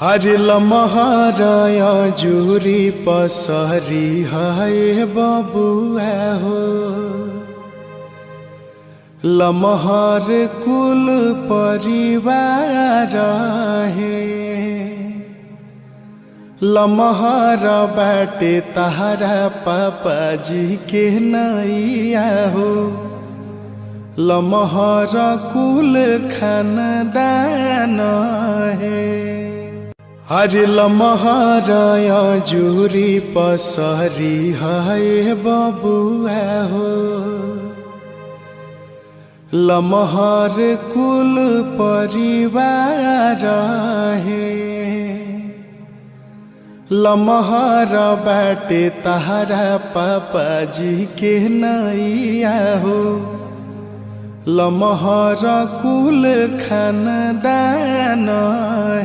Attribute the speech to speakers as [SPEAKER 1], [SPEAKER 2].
[SPEAKER 1] हरे लमहराया जुरी पसरी हाय बबुआ हो। लमहर कुल परिवार है। लमहर बाटे तहरा पापा जी के नैया हो। लमहर कुल खानदान है। हरे लमहराया जुरी पसरी हाय बबुआ हो। लमहर कुल परिवार है। लमहर बाटे तहरा पापा जी के नैया हो। लमहर कुल खानदान